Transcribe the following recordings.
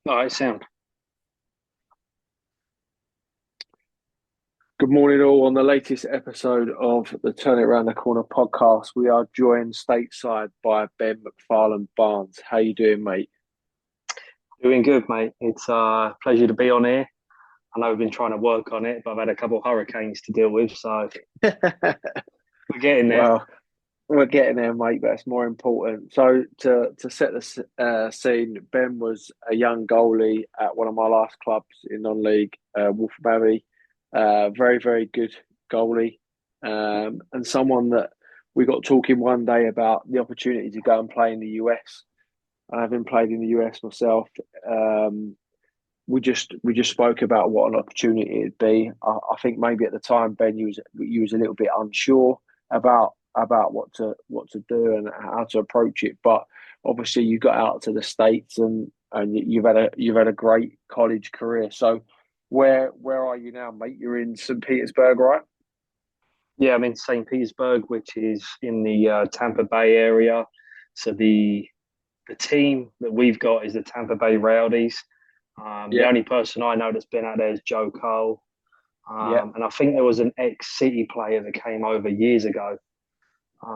All right, sound. Good morning, all. On the latest episode of the Turn It Around the Corner podcast, we are joined stateside by Ben McFarlane Barnes. How you doing, mate? Doing good, mate. It's a pleasure to be on here. I know we've been trying to work on it, but I've had a couple of hurricanes to deal with, so we're getting there. Well, we're getting there, mate. But it's more important. So to set the scene, Ben was a young goalie at one of my last clubs in non-league, Wolfham Abbey. Very, very good goalie, and someone that we got talking one day about the opportunity to go and play in the US. I haven't played in the US myself. Um, we just spoke about what an opportunity it'd be. I think maybe at the time, Ben, you was a little bit unsure about what to do and how to approach it. But obviously, you got out to the States and you've had a great college career. So where are you now, mate? You're in St. Petersburg, right? Yeah, I'm in St. Petersburg, which is in the Tampa Bay area. So the team that we've got is the Tampa Bay Rowdies. The Yeah, only person I know that's been out there is Joe Cole. yeah, And I think there was an ex-City player that came over years ago.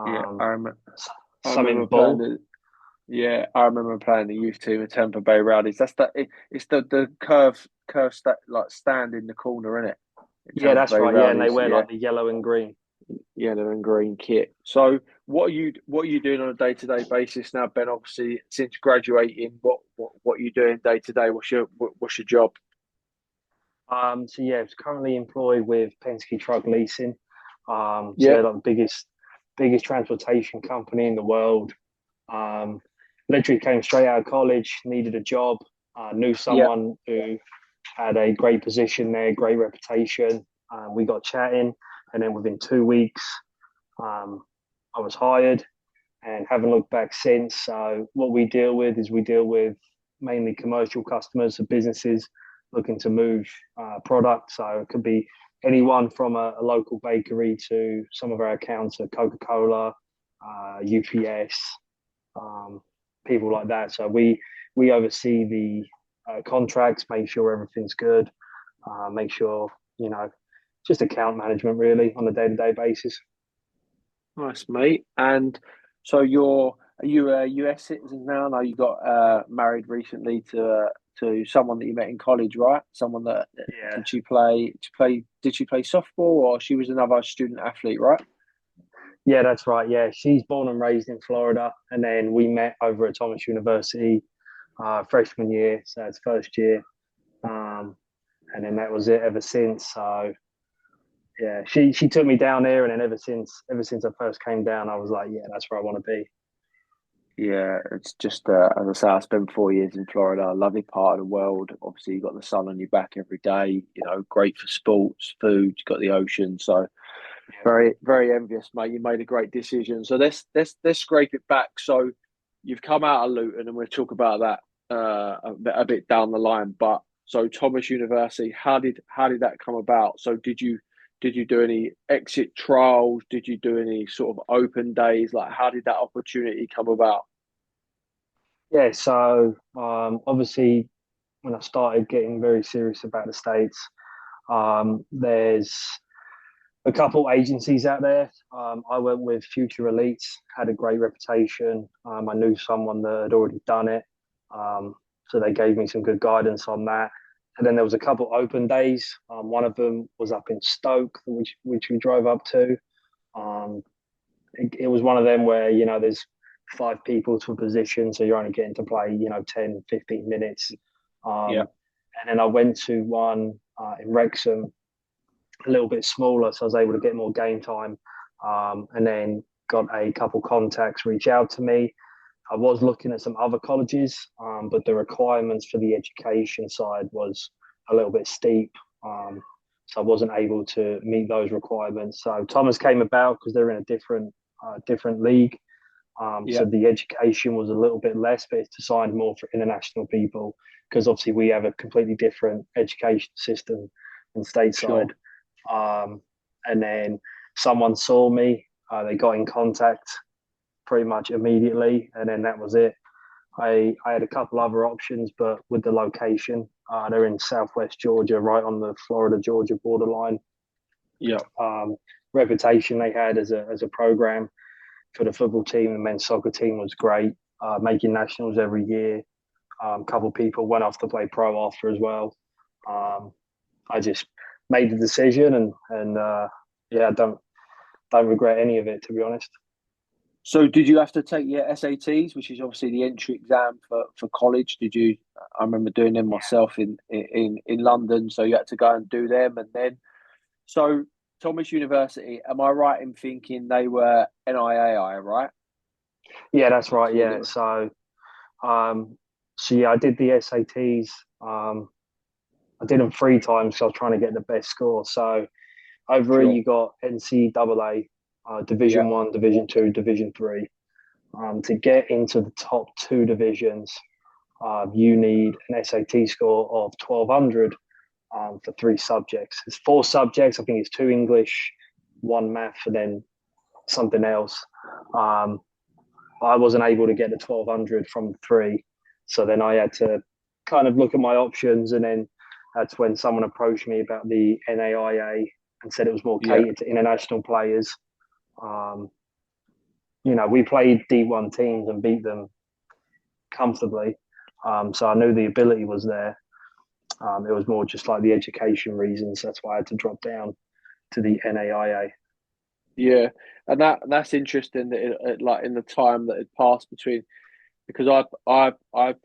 yeah. I Um, remember. I Something remember playing Bull. the Yeah, I remember playing the youth team at Tampa Bay Rowdies. It's the curve like stand in the corner, isn't it? At Yeah, Tampa that's Bay right. Yeah, and they Rowdies, wear yeah, like the yellow and green. yellow and green kit. So what are you doing on a day to day basis now, Ben? Obviously, since graduating, what are you doing day to day? What's your job? So yeah, it's currently employed with Penske Truck Leasing. So Yeah, they're like the biggest transportation company in the world. Um, Literally came straight out of college, needed a job, knew yeah, someone who had a great position there, great reputation. We got chatting, and then within 2 weeks, um, I was hired and haven't looked back since. So what we deal with mainly commercial customers, so businesses looking to move product. So it could be anyone from a local bakery to some of our accounts at Coca-Cola, UPS, um, people like that. So we oversee the contracts, make sure everything's good, make sure you know just account management really on a day-to-day basis. nice, mate. And so are you a US citizen now? No, you got married recently to someone that you met in college, right? Someone that Yeah, did she play softball or she was another student athlete, right? yeah, that's right. Yeah, she's born and raised in Florida, and then we met over at Thomas University freshman year, so it's first year, um, and then that was it ever since. So yeah, she took me down there, and then ever since I first came down, I was like, yeah, that's where I want to be. Yeah, it's just as I say, I spent 4 years in Florida, a lovely part of the world. Obviously, you got the sun on your back every day. Great for sports, food. You got the ocean, so Yeah, very, very envious, mate. You made a great decision. So let's scrape it back. So you've come out of Luton, and we'll talk about that a bit down the line. But so Thomas University, how did that come about? So did you do any exit trials? Did you do any sort of open days? Like, how did that opportunity come about? yeah. So obviously, when I started getting very serious about the States, there's a couple agencies out there. I went with Future Elites, had a great reputation. I knew someone that had already done it, so they gave me some good guidance on that. And then there was a couple open days. One of them was up in Stoke, which we drove up to. Um, it was one of them where there's five people to a position, so you're only getting to play 10, 15 minutes. Yeah, Um, and then I went to one in Wrexham, a little bit smaller, so I was able to get more game time. And then got a couple contacts reach out to me. I was looking at some other colleges, but the requirements for the education side was a little bit steep. So I wasn't able to meet those requirements. So Thomas came about because they're in a different league. yeah, So the education was a little bit less, but it's designed more for international people because obviously we have a completely different education system in stateside. sure. Um, and then someone saw me. They got in contact pretty much immediately, and then that was it. I had a couple other options, but with the location, they're in Southwest Georgia, right on the Florida Georgia borderline. Yeah, Um, Reputation they had as a program for the football team and men's soccer team was great, making nationals every year. A couple of people went off to play pro after as well. Um, I just made the decision, and yeah, don't regret any of it, to be honest. so did you have to take your SATs, which is obviously the entry exam for college? Did you? I remember doing them myself in London. So you had to go and do them, and then so Thomas University. Am I right in thinking they were NIAI, right? Yeah, that's right. So Yeah, they um, so yeah, I did the SATs. I did them 3 times, so I was trying to get the best score. So over sure. you got NCAA, Yeah, Division One, Division Two, Division Three. To get into the top two divisions, you need an SAT score of 1200 for 3 subjects. It's 4 subjects. I think it's two English, one math, and then something else. Um, I wasn't able to get the 1200 from 3. So then I had to kind of look at my options. And then that's when someone approached me about the NAIA and said it was more yeah, catered to international players. Um, we played D1 teams and beat them comfortably. So I knew the ability was there. It was more just like the education reasons. That's why I had to drop down to the NAIA. yeah. And that's interesting that like in the time that had passed between because I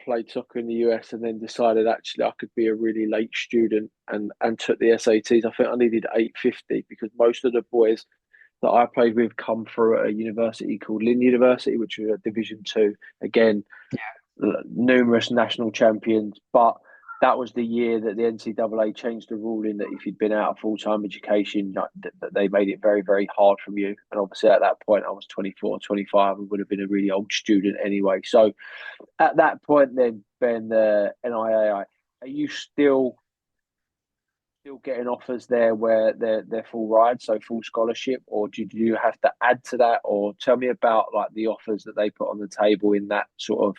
played soccer in the US and then decided actually I could be a really late student and took the SATs. I think I needed 850 because most of the boys that I played with come through at a university called Lynn University, which was a Division Two. Again, numerous national champions, but that was the year that the NCAA changed the ruling that if you'd been out of full time education, that they made it very, very hard from you. And obviously, at that point, I was 24, 25, and would have been a really old student anyway. So at that point, then, Ben, the NIAI, are you still getting offers there where they're full ride, so full scholarship, or do you have to add to that? Or tell me about like the offers that they put on the table in that sort of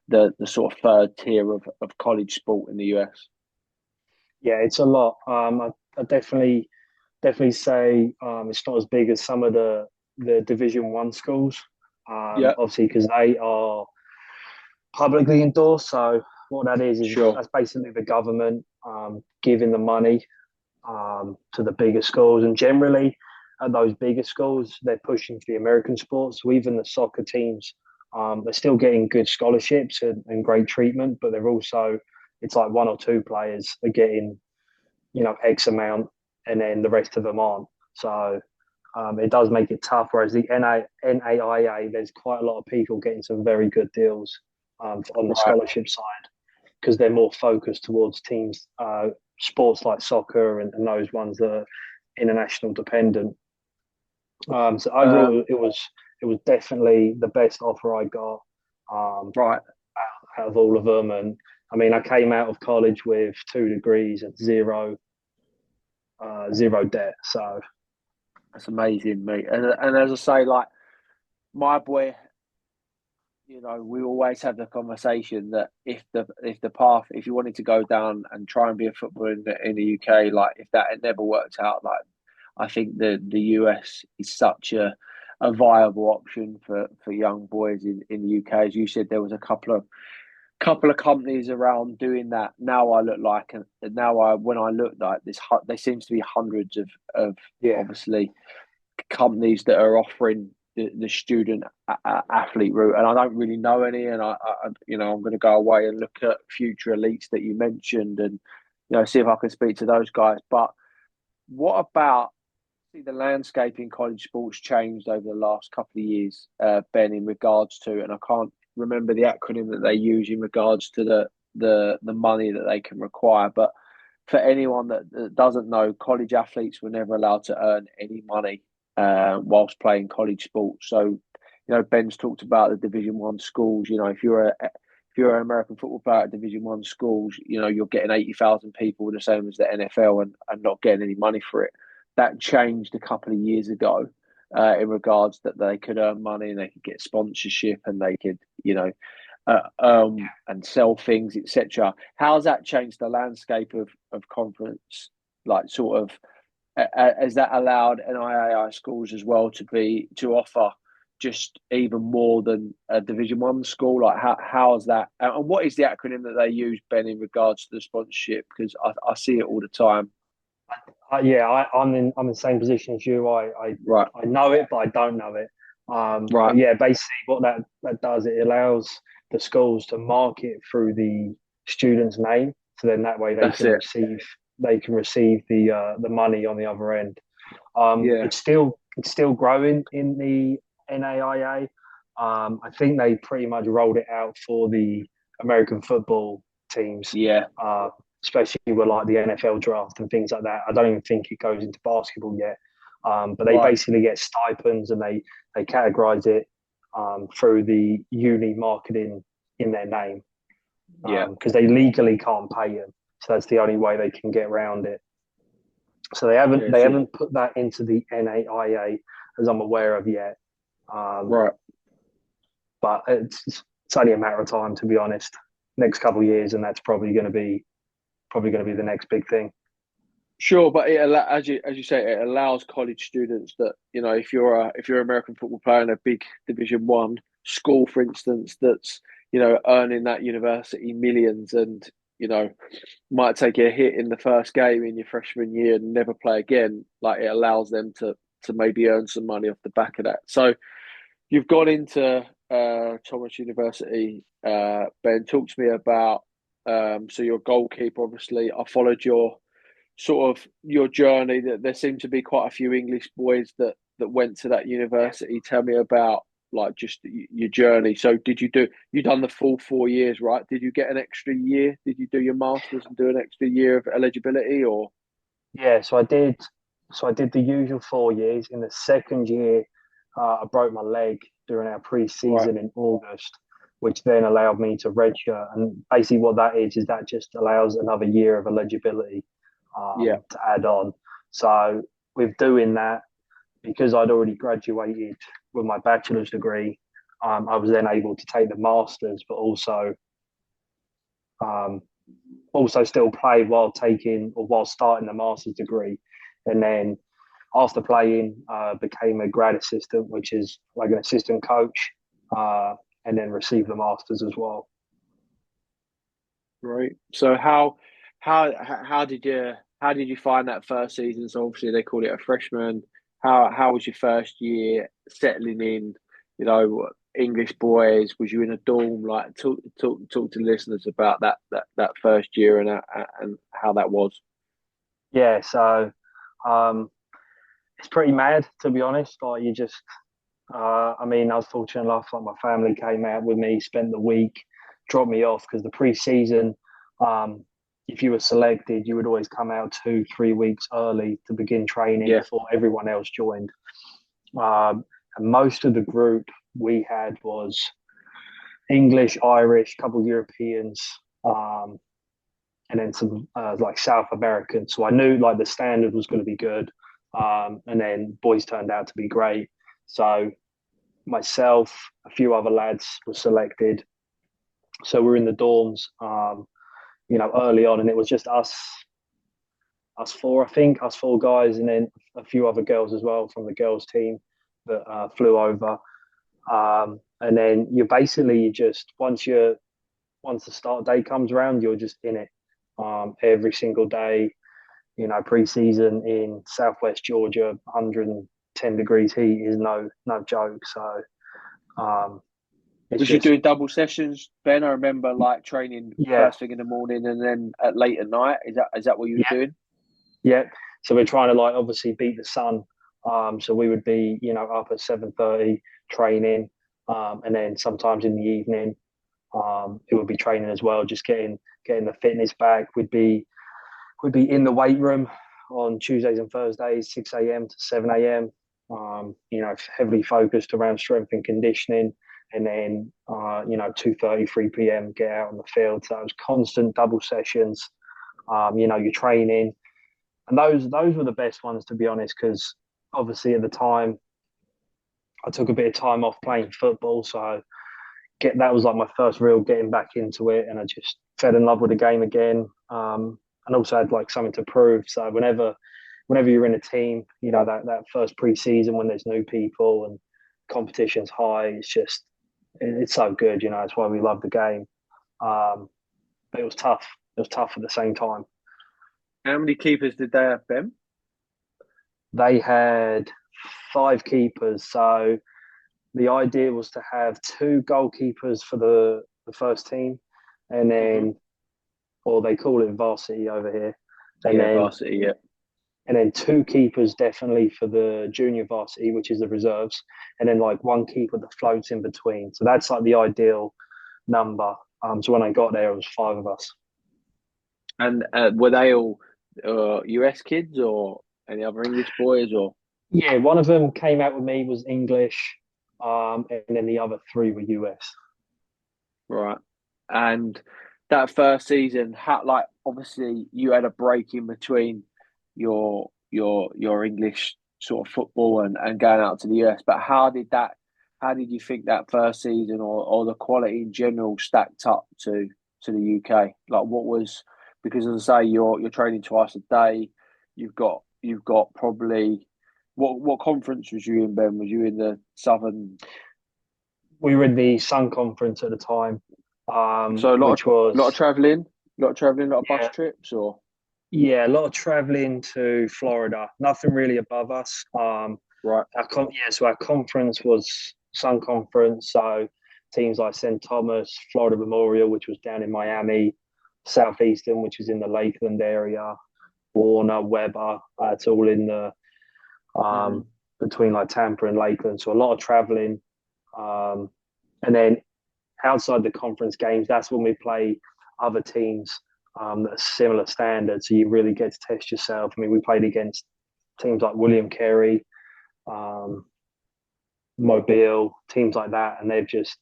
the sort of third tier of college sport in the US. Yeah, it's a lot. I definitely say it's not as big as some of the Division One schools. Yeah, Obviously, because they are publicly endorsed. So what that is sure. that's basically the government giving the money to the bigger schools, and generally at those bigger schools, they're pushing for the American sports. So even the soccer teams, they're still getting good scholarships and great treatment, but they're also it's like 1 or 2 players are getting X amount, and then the rest of them aren't. So it does make it tough. Whereas the NAIA, there's quite a lot of people getting some very good deals on the Right. scholarship side because they're more focused towards teams, sports like soccer and those ones that are international dependent. So overall, Um, it was definitely the best offer I got um, right. out of all of them. And I mean, I came out of college with 2 degrees and zero debt. So That's amazing, mate. And as I say, like my boy, we always have the conversation that if the path, if you wanted to go down and try and be a footballer in the UK, like if that had never worked out, like I think the US is such a viable option for young boys in the UK. As you said, there was a couple of companies around doing that. Now I look like, and now when I look like this, there seems to be hundreds of yeah, obviously companies that are offering the student athlete route, and I don't really know any. And I'm going to go away and look at future elites that you mentioned, and see if I can speak to those guys. But what about the landscape in college sports changed over the last couple of years, Ben, in regards to, and I can't remember the acronym that they use in regards to the money that they can require, but for anyone that doesn't know, college athletes were never allowed to earn any money whilst playing college sports. So, Ben's talked about the Division One schools. If you're an American football player at Division One schools, you're getting 80,000 people the same as the NFL and not getting any money for it. That changed a couple of years ago in regards that they could earn money and they could get sponsorship and they could, and sell things, etc. How's that changed the landscape of conference? Like, sort of, has that allowed NIAI schools as well to offer just even more than a Division One school? Like, how's that? And what is the acronym that they use, Ben, in regards to the sponsorship? Because I see it all the time. Yeah, I'm in the same position as you. Right, I know it, but I don't know it. right. But yeah, basically what that does, it allows the schools to market through the student's name, so then that way That's it. they can receive the money on the other end. Yeah, It's still growing in the NAIA. I think they pretty much rolled it out for the American football teams, yeah, uh, especially with like the NFL draft and things like that. I don't even think it goes into basketball yet. But they right. basically get stipends and they categorize it through the uni marketing in their name Yeah, because they legally can't pay them. So that's the only way they can get around it. So yeah. they haven't put that into the NAIA as I'm aware of yet. Um, Right. but it's only a matter of time, to be honest. Next couple of years, and that's probably going to be the next big thing. Sure, but as you say, it allows college students that, if you're an American football player in a big Division One school, for instance, that's, earning that university millions, and, might take a hit in the first game in your freshman year and never play again. Like, it allows them to maybe earn some money off the back of that. So you've gone into Thomas University. Ben, talk to me about, so you're a goalkeeper. Obviously, I followed your sort of your journey. That there seemed to be quite a few English boys that went to that university. Tell me about, like, just your journey. So you done the full 4 years, right? Did you get an extra year? Did you do your masters and do an extra year of eligibility, or? Yeah, so I did. So I did the usual 4 years. In the second year, I broke my leg during our Right. pre-season in August, which then allowed me to redshirt. And basically, what that is that just allows another year of eligibility Yeah. to add on. So with doing that, because I'd already graduated with my bachelor's degree, I was then able to take the masters, but um, also still play while taking or while starting the master's degree. And then after playing, became a grad assistant, which is like an assistant coach, uh, and then received the masters as well. Right. So how did you find that first season? So obviously they called it a freshman. How was your first year settling in? English boys. Was you in a dorm? Like, talk to listeners about that first year, and how that was. Yeah, so um, it's pretty mad to be honest. Like you just, I mean, I was fortunate enough. Like my family came out with me, spent the week, dropped me off because the pre-season, um, if you were selected, you would always come out 2, 3 weeks early to begin training Yeah. before everyone else joined. And most of the group we had was English, Irish, couple of Europeans, um, and then some like South American. So I knew like the standard was going to be good, and then boys turned out to be great. So myself, a few other lads were selected. So we're in the dorms, early on, and it was just us four, I think, us four guys, and then a few other girls as well from the girls' team that flew over. And then you just once the start day comes around, you're just in it every single day. Pre-season in Southwest Georgia, 110 degrees heat is no joke. So um, it's Was you just doing double sessions, Ben? I remember, like, training yeah, first thing in the morning and then at late at night. Is that what you was yeah, doing? yeah. So we're trying to like obviously beat the sun. So we would be up at 7:30 training, and then sometimes in the evening it would be training as well, just getting the fitness back. We'd be in the weight room on Tuesdays and Thursdays, 6 a.m. to 7 a.m. Heavily focused around strength and conditioning, and then 2:30, 3 p.m. get out on the field. So it was constant double sessions. You're training, and those were the best ones to be honest, because obviously at the time I took a bit of time off playing football, so get that was like my first real getting back into it, and I just fell in love with the game again. And also had like something to prove. So whenever you're in a team, you know that first pre-season when there's new people and competition's high, it's so good. You know, it's why we love the game. But it was tough. It was tough at the same time. How many keepers did they have, Ben? They had five keepers, so the idea was to have two goalkeepers for the first team, and Hmm. then, or they call it varsity over here, and Yeah, then varsity. Yeah. two keepers definitely for the junior varsity, which is the reserves, and then like one keeper that floats in between. So that's like the ideal number. So when I got there, it was five of us. And were they all US kids or any other English boys or Yeah, one of them came out with me was English, and then the other three were US. right? And that first season, how like obviously you had a break in between your English sort of football and going out to the US, but how did you think that first season or the quality in general stacked up to the UK? Like what was because as I say, you're training twice a day, you've got probably what conference was you in, Ben? Was you in the Southern? We were in the Sun Conference at the time, So which a lot of was traveling, a lot of bus yeah, trips, or yeah, a lot of traveling to Florida. Nothing really above us. right? So our conference was Sun Conference. So teams like St. Thomas, Florida Memorial, which was down in Miami, Southeastern, which is in the Lakeland area, Warner, Weber. It's all in the Hmm. um, between like Tampa and Lakeland. So a lot of traveling. Um, and then outside the conference games, that's when we play other teams that are similar standards. So you really get to test yourself. I mean, we played against teams like William Carey, um, Mobile, teams like that, and they've just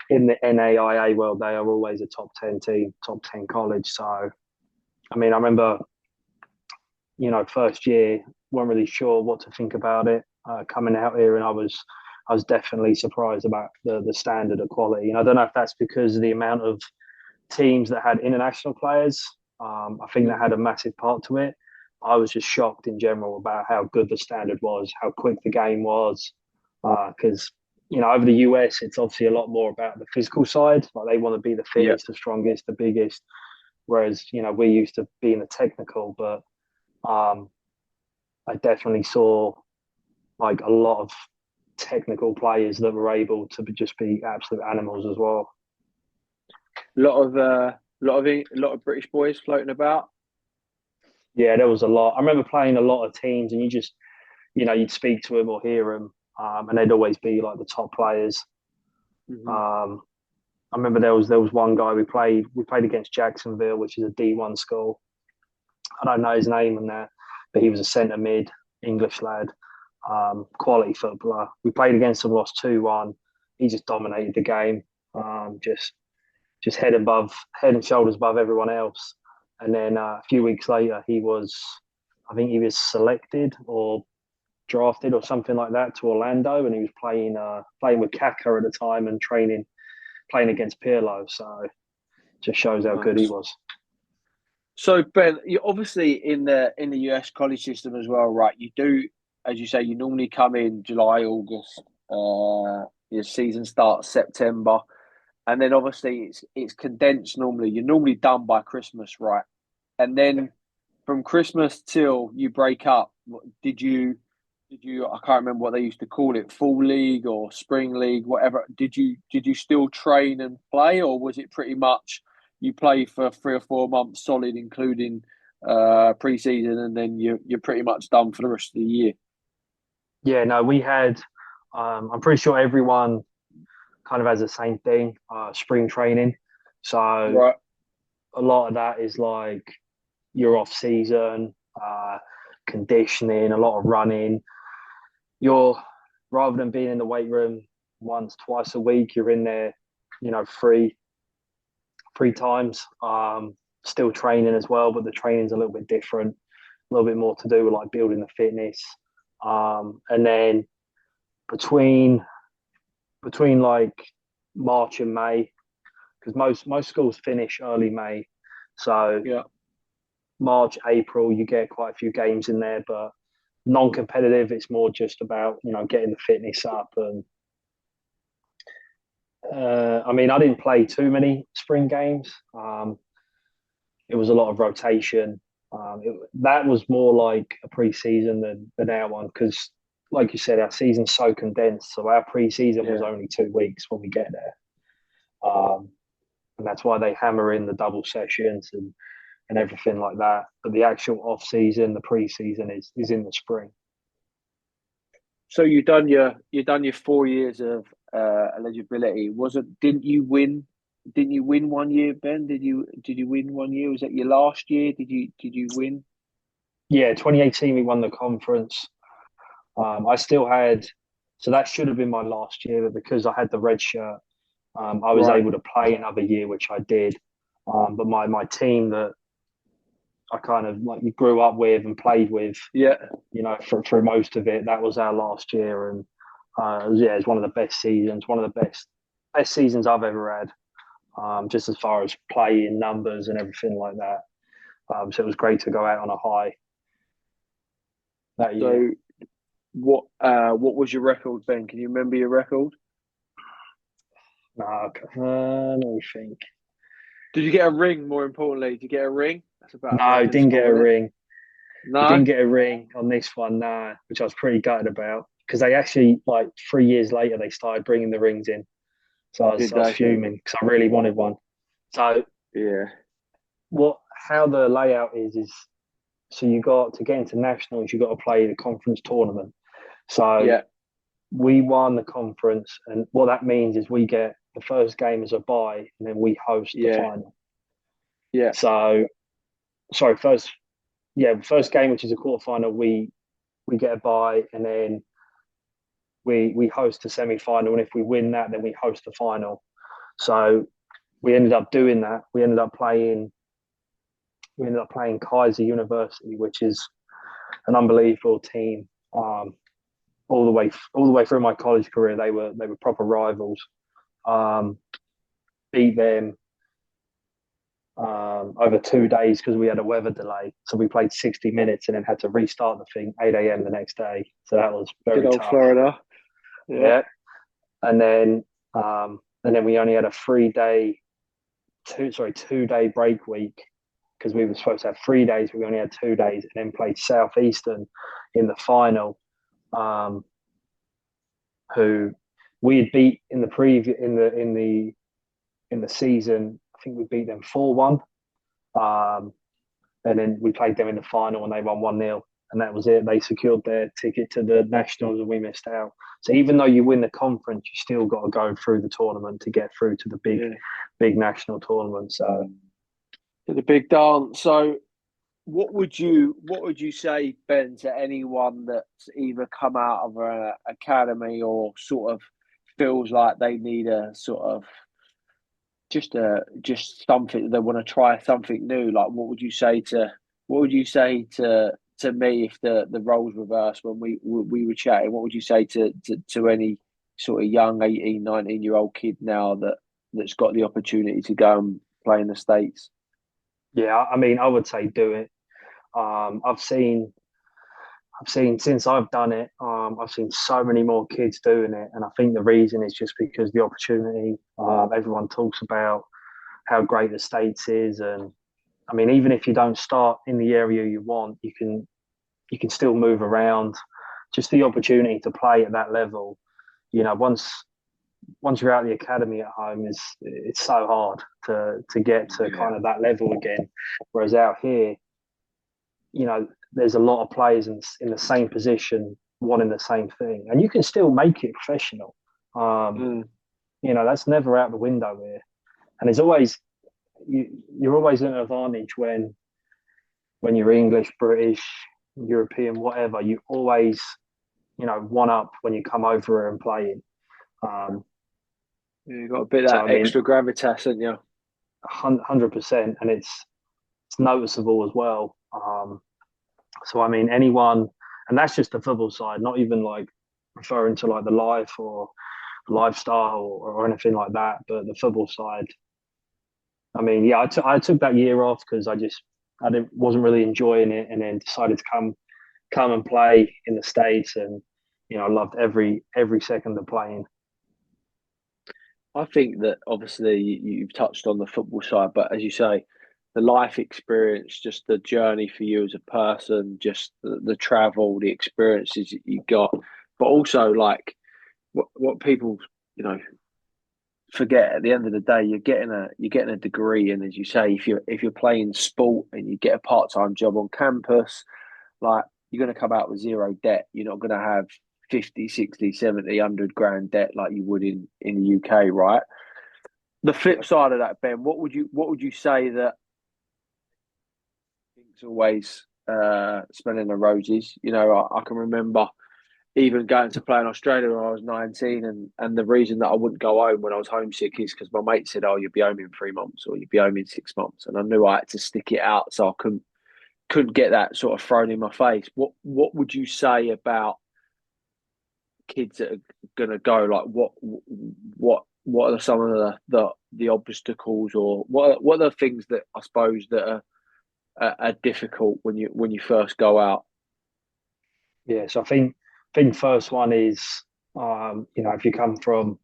in the NAIA world, they are always a top 10 team, top 10 college. So, I mean, I remember, first year, weren't really sure what to think about it coming out here, and I was definitely surprised about the standard of quality. And I don't know if that's because of the amount of teams that had international players. I think that had a Hmm. massive part to it. I was just shocked in general about how good the standard was, how quick the game was. Because, over the US, it's obviously a lot more about the physical side. Like they want to be the Yeah, fittest, the strongest, the biggest. Whereas, we're used to being the technical. But um, I definitely saw like a lot of technical players that were able to just be absolute animals as well. a lot of British boys floating about. Yeah, there was a lot. I remember playing a lot of teams, and you'd speak to them or hear them, and they'd always be like the top players. Hmm. Um, I remember there was one guy we played against Jacksonville, which is a D1 school. I don't know his name and that, but he was a centre mid English lad, quality footballer. We played against him, lost 2-1. He just dominated the game, just head and shoulders above everyone else. And then a few weeks later, I think he was selected or drafted or something like that to Orlando, and he was playing with Kaka at the time and playing against Pirlo. So just shows how good he Nice. was. So Ben, you obviously in the US college system as well, right? You do, as you say, you normally come in July, August. Your season starts September, and then obviously it's condensed. Normally, you're normally done by Christmas, right? And then from Christmas till you break up, did you I can't remember what they used to call it, fall league or spring league, whatever. Did you still train and play, or was it pretty much you play for 3 or 4 months solid, including pre-season, and then you're pretty much done for the rest of the year? Yeah, no, we had. I'm pretty sure everyone kind of has the same thing, spring training. So Right. a lot of that is like your off season, uh, conditioning, a lot of running. You're rather than being in the weight room once, twice a week, you're in there, three times. Still training as well, but the training's a little bit different, a little bit more to do with like building the fitness. And then between between like March and May, because most schools finish early May. So Yeah. March, April, you get quite a few games in there, but non-competitive. It's more just about getting the fitness up. And I mean, I didn't play too many spring games. It was a lot of rotation. That was more like a pre-season than our one because, like you said, our season's so condensed. So our pre-season was Yeah. only 2 weeks when we get there, and that's why they hammer in the double sessions and everything like that. But the actual off season, the pre-season is in the spring. So you done your 4 years of eligibility. Wasn't didn't you win? Didn't you win one year, Ben? Did you win one year? Was that your last year? Did you win? Yeah, 2018 we won the conference. I still had, so that should have been my last year, but because I had the red shirt, I was Right. able to play another year, which I did. But my team that I kind of like grew up with and played with, Yeah. for most of it, that was our last year, and yeah, it's one of the best seasons, one of the best seasons I've ever had. Just as far as playing numbers and everything like that. So it was great to go out on a high that year. So what was your record, Ben? Can you remember your record? No, let me think. Did you get a ring? More importantly, did you get a ring? That's about No, American didn't get a sport, isn't it? ring. We No. didn't get a ring on this one, no, which I was pretty gutted about because they actually, like 3 years later, they started bringing the rings in. So Did I was they? fuming because I really wanted one. So Yeah. how the layout is so you got to get into nationals, you got to play the conference tournament. So Yeah. we won the conference, and what that means is we get the first game as a bye, and then we host the Yeah. final. Yeah. So sorry, first game, which is a quarterfinal, we get a bye, and then we host the semi final, and if we win that, then we host the final. So we ended up doing that. We ended up playing Kaiser University, which is an unbelievable team. All the way through my college career, they were proper rivals. Um, Beat them over 2 days because we had a weather delay. So we played 60 minutes and then had to restart the thing 8 a.m. the next day. So that was Good very old tough. Florida. Yeah. Yeah, and then we only had a 2 day break week because we were supposed to have 3 days. We only had 2 days, and then played Southeastern in the final, who we had beat in the preview in the season. I think we beat them 4-1. And then we played them in the final and they won 1-0. And that was it. They secured their ticket to the nationals and we missed out. So even though you win the conference, you still got to go through the tournament to get through to the big, Yeah. big national tournament. So To the big dance. So what would you say, Ben, to anyone that's either come out of an academy or sort of feels like they need a sort of just something they want to try something new? Like what would you say to me if the roles reversed when we were chatting? What would you say to any sort of young 18, 19 year old kid now that's got the opportunity to go and play in the States? yeah, I mean, I would say do it. I've seen since I've done it, I've seen so many more kids doing it, and I think the reason is just because the opportunity. Everyone talks about how great the States is, and I mean, even if you don't start in the area you want, you can still move around. Just the opportunity to play at that level, once you're out of the academy at home, it's so hard to get to Yeah. kind of that level again. Whereas out here, there's a lot of players in the same position wanting the same thing, and you can still make it professional. Um, Mm. that's never out the window here, and there's always you're always at an advantage when you're English, British, European, whatever. You always one up when you come over here and playing. Um, You got a bit of so that I mean, extra gravitas, haven't you? 100%, and it's noticeable as well. So I mean, anyone, and that's just the football side, not even like referring to like the life or lifestyle or anything like that. But the football side, I mean, yeah, I took that year off because I didn't wasn't really enjoying it, and then decided to come and play in the States, and I loved every second of playing. I think that obviously you've touched on the football side, but as you say, the life experience, just the journey for you as a person, just the travel, the experiences that you got, but also like what people, you know, forget at the end of the day, you're getting a degree, and as you say, if you're playing sport and you get a part-time job on campus, like you're going to come out with zero debt. You're not going to have 50, 60, 70, 100 grand debt like you would in the UK, right? The flip side of that, Ben, what would you say that it's always smelling the roses? I can remember even going to play in Australia when I was 19, and the reason that I wouldn't go home when I was homesick is because my mate said, "Oh, you'll be home in 3 months, or you'll be home in 6 months," and I knew I had to stick it out, so I couldn't get that sort of thrown in my face. What would you say about kids that are going to go? Like, what are some of the obstacles, or what are the things that I suppose that are difficult when you first go out? Yeah, so I think first one is if you come from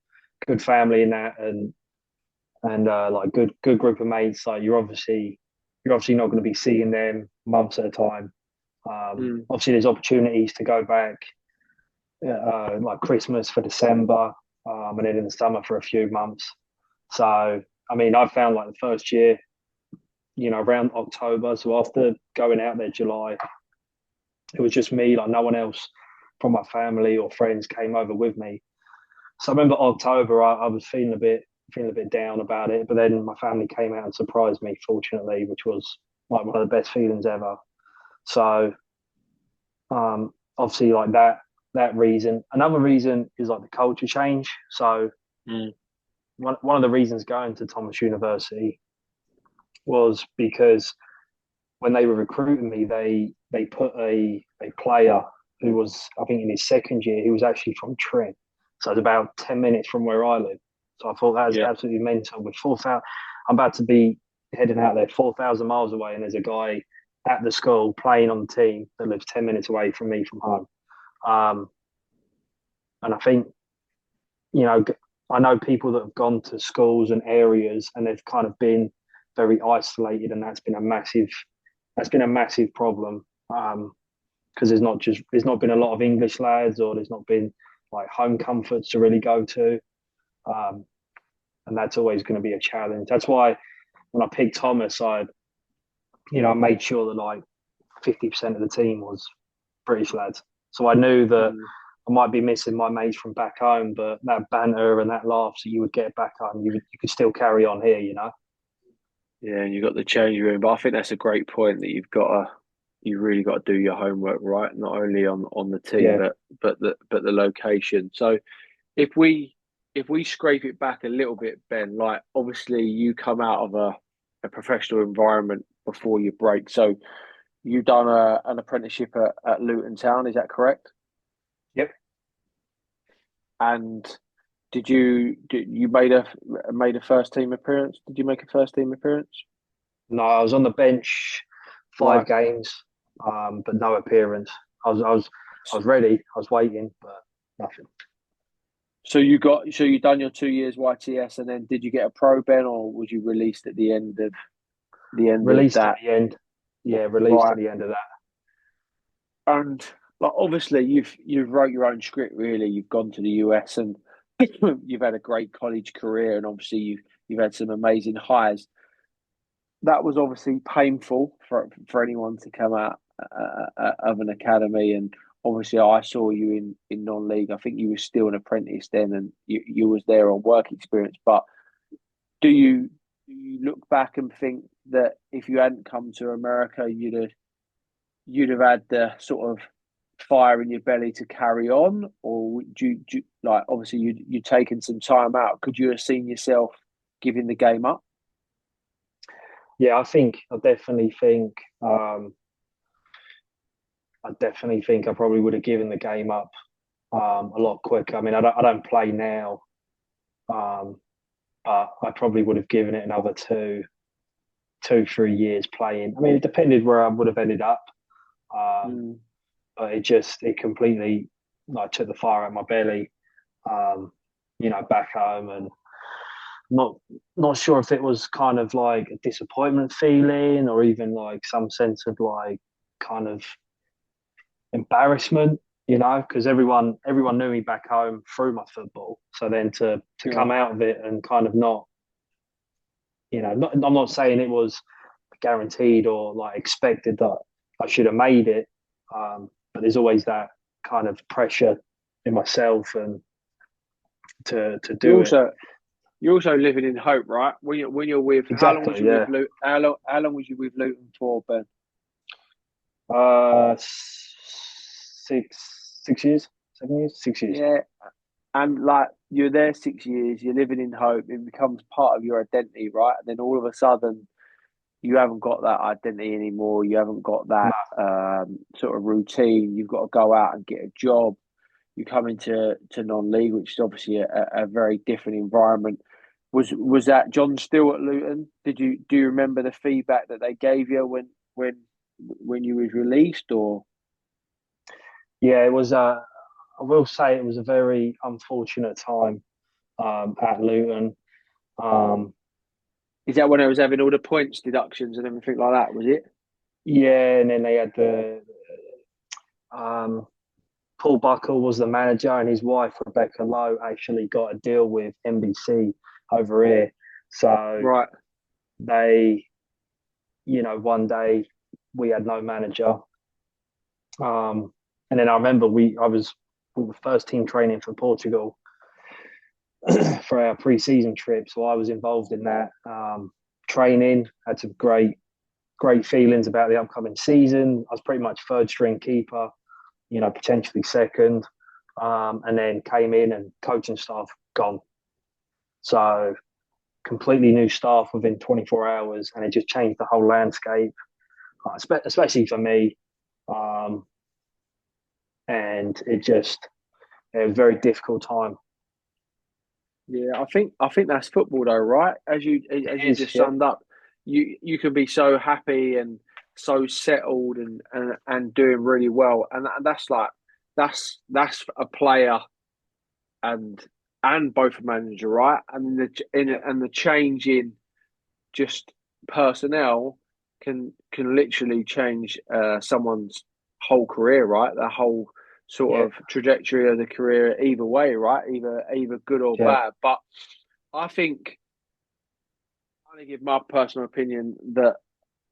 good family and that, and like good group of mates, like you're obviously not going to be seeing them months at a time. Mm. Obviously, there's opportunities to go back, like Christmas for December, and then in the summer for a few months. So, I mean, I found like the first year, around October. So after going out there July, it was just me, like no one else from my family or friends came over with me. So I remember October, I was feeling a bit down about it, but then my family came out and surprised me, fortunately, which was like one of the best feelings ever. So obviously, like that reason. Another reason is like the culture change. So Mm. one of the reasons going to Thomas University was because when they were recruiting me, they put a player who was, I think, in his second year. He was actually from Trent, so it's about 10 minutes from where I live. So I thought that was Yeah. absolutely mental. With 4,000, I'm about to be heading out there 4,000 miles away, and there's a guy at the school playing on the team that lives 10 minutes away from me from home. Um, and I think you know, I know people that have gone to schools and areas and they've kind of been very isolated, and that's been a massive problem. Because there's not been a lot of English lads, or there's not been like home comforts to really go to, um, and that's always going to be a challenge. That's why when I picked Thomas, I made sure that like 50% of the team was British lads, so I knew that Mm. I might be missing my mates from back home, but that banter and that laughs that you would get back home, you could still carry on here. Yeah, and you've got the change room, but I think that's a great point that you've really got to do your homework right, not only on the team, Yeah, but the location. So if we if we scrape it back a little bit, Ben, like obviously you come out of a professional environment before you break. So you done an apprenticeship at Luton Town, is that correct? yep. And did you made a first team appearance? Did you make a first team appearance? No, I was on the bench five Right. games, but no appearance. I was ready. I was waiting, but nothing. So you done your 2 years YTS, and then did you get a pro, Ben, or was you released at the end of Released at that? the end. Yeah, released Right. at the end of that. And like obviously you've wrote your own script really. You've gone to the US, and you've had a great college career, and obviously you've had some amazing highs. That was obviously painful for anyone to come out of an academy, and obviously I saw you in non-league. I think you were still an apprentice then, and you was there on work experience. But do you look back and think that if you hadn't come to America, you'd have had the sort of fire in your belly to carry on, or like obviously you'd taken some time out? Could you have seen yourself giving the game up? Yeah, um, I definitely think I probably would have given the game up a lot quicker. I mean, I don't play now, Um, but I probably would have given it another 3 years playing. I mean, it depended where I would have ended up. Um, Mm. but it completely like took the fire out my belly. Um, back home, and not not sure if it was kind of like a disappointment feeling or even like some sense of like kind of embarrassment, because everyone knew me back home through my football. So then to Yeah. come out of it and kind of not, I'm not saying it was guaranteed or like expected that I should have made it, but there's always that kind of pressure in myself and to You do it. also you're also living in hope, right? When you're with how long was Exactly, you with yeah. Luton? How long was you with Luton for, Ben? 6 years, 7 years, 6 years. Yeah, and like you're there 6 years, you're living in hope. It becomes part of your identity, right? And then all of a sudden, you haven't got that identity anymore. You haven't got that No, sort of routine. You've got to go out and get a job. You come into non-league, which is obviously a very different environment. Was that John still at Luton? Do you remember the feedback that they gave you when you was released? Or yeah, it was. I will say it was a very unfortunate time at Luton. Um, is that when I was having all the points deductions and everything like that? Was it? yeah, and then they had the um, Paul Buckle was the manager, and his wife Rebecca Lowe actually got a deal with NBC over here. So Right. they, one day we had no manager, and then I remember we were first team training for Portugal for our pre-season trip, so I was involved in that training. Had some great feelings about the upcoming season. I was pretty much third string keeper, potentially second, and then came in and coaching staff gone. So completely new staff within 24 hours, and it just changed the whole landscape, especially for me. Um, and it was a very difficult time. Yeah, I think that's football though, right? As It you is, just yeah, summed up, you can be so happy and so settled and doing really well, and that's like that's a player and both a manager, right? And yeah, the change in just personnel can literally change someone's whole career, right? The whole sort yeah, of trajectory of the career, either way, right? Either good or yeah, bad. But I think I'm going to give my personal opinion that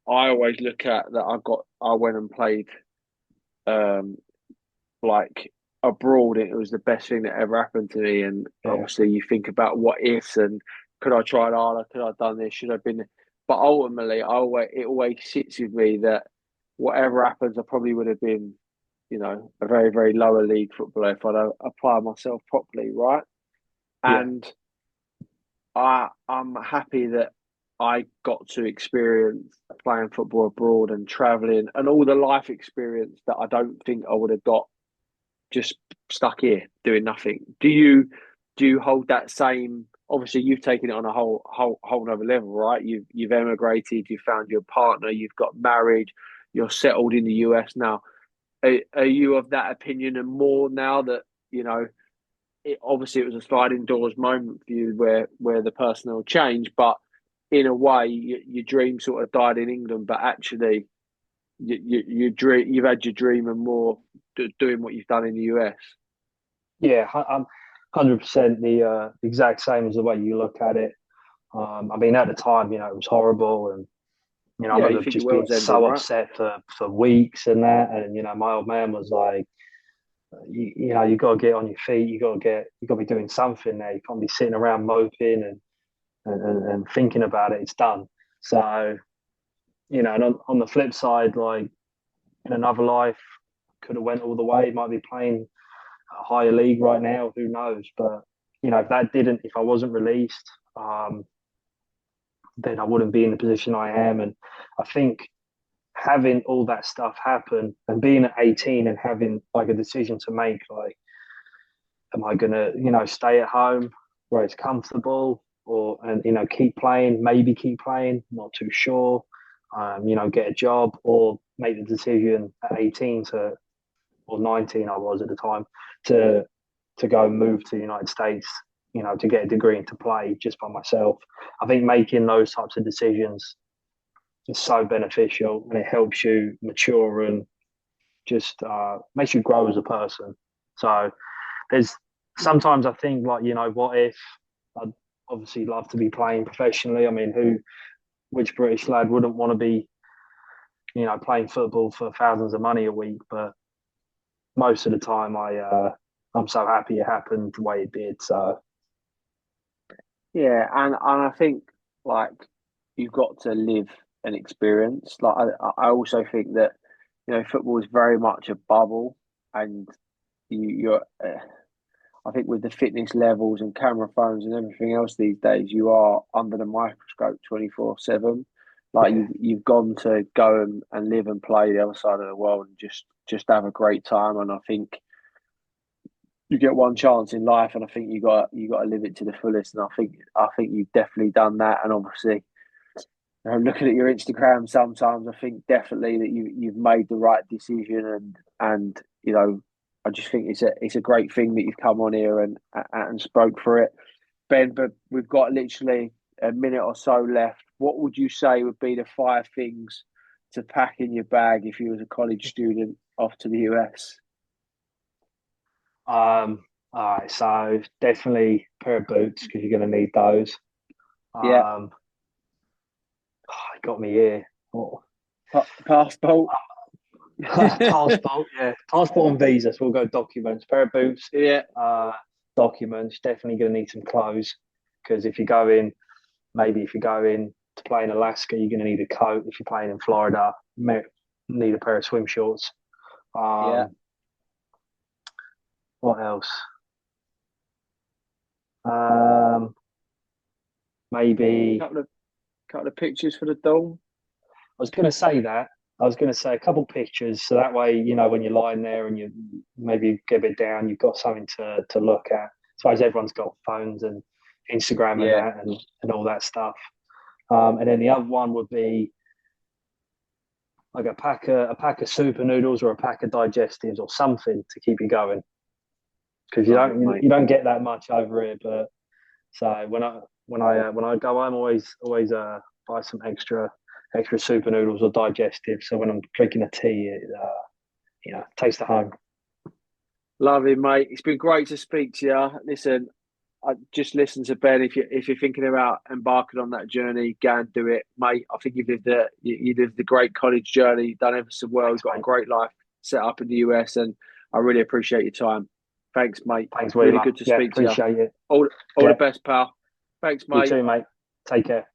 I always look at that I went and played um like abroad. It was the best thing that ever happened to me. And yeah, obviously, you think about what ifs and could I tried harder? Could I have done this? Should I have been? But ultimately, it always sits with me that whatever happens, I probably would have been, a very very lower league footballer if I'd applied myself properly, right? yeah, And I'm happy that I got to experience playing football abroad and traveling and all the life experience that I don't think I would have got just stuck here doing nothing. Do you hold that same? Obviously, you've taken it on a whole another level, right? You've emigrated, you found your partner, you've got married, you're settled in the US now. Are you of that opinion and more now that you know? Obviously, it was a sliding doors moment for you where the personnel changed, but in a way, your dream sort of died in England, but actually, you've had your dream and more doing what you've done in the US. yeah. I'm 100% the exact same as the way you look at it. I mean, at the time, it was horrible, and I Yeah, you remember think your just being world's ending, so right? upset for weeks and that. And my old man was like, you got to get on your feet. You got to be doing something there. You can't be sitting around moping and thinking about it. It's done. So and on the flip side, like in another life, could have went all the way. Might be playing a higher league right now. Who knows? But if I wasn't released, then I wouldn't be in the position I am. And I think having all that stuff happen and being at 18 and having like a decision to make, like, am I gonna, stay at home? where it's comfortable, or and keep playing, maybe keep playing, not too sure. Get a job or make the decision at 18 to or 19 I was at the time to go and move to the United States, to get a degree and to play just by myself. I think making those types of decisions is so beneficial, and it helps you mature and just makes you grow as a person. So there's sometimes I think, like, what if I'd obviously love to be playing professionally. I mean, which British lad wouldn't want to be, playing football for thousands of money a week? But most of the time, I'm so happy it happened the way it did. So Yeah, and I think like you've got to live an experience. Like I also think that football is very much a bubble, and you're. I think with the fitness levels and camera phones and everything else these days, you are under the microscope 24/7. Like yeah, you've gone to go and live and play the other side of the world and just have a great time. And I think you get one chance in life, and I think you got to live it to the fullest. And I think you've definitely done that. And obviously, looking at your Instagram, sometimes I think definitely that you've made the right decision. And I just think it's a great thing that you've come on here and spoke for it, Ben. But we've got literally a minute or so left. What would you say would be the five things to pack in your bag if you was a college student off to the US? all right. So definitely a pair of boots because you're going to need those. Yeah, It got me here. Oh. passport. Passport, yeah, passport and visa. So we'll go documents. Pair of boots, Yeah, uh, documents. Definitely going to need some clothes because if you go in, maybe if you go in to play in Alaska, you're going to need a coat. If you're playing in Florida, you need a pair of swim shorts. yeah. Um, what else? Um, maybe Couple of pictures for the dome. I was going to say that. I was going to say a couple pictures, so that way, when you're lying there and you maybe get a bit down, you've got something to look at. I suppose everyone's got phones and Instagram and Yeah, that and all that stuff. And then the other one would be like a pack of super noodles or a pack of digestives or something to keep you going because you love it, don't mate. you don't get that much over here. But so when I go home, always buy some extra super noodles or digestives. So when I'm drinking a tea, it taste of home. Love it, mate. It's been great to speak to you. Listen, I just listen to Ben. If you're thinking about embarking on that journey, go and do it, mate. I think you lived the great college journey. You've done ever so well. Thanks, You've got a mate. great life set up in the US, and I really appreciate your time. Thanks, mate. Thanks, Really Weaver. good to Yeah, speak to you. appreciate it. All the Yeah, best, pal. Thanks, you mate. too, mate. Take care.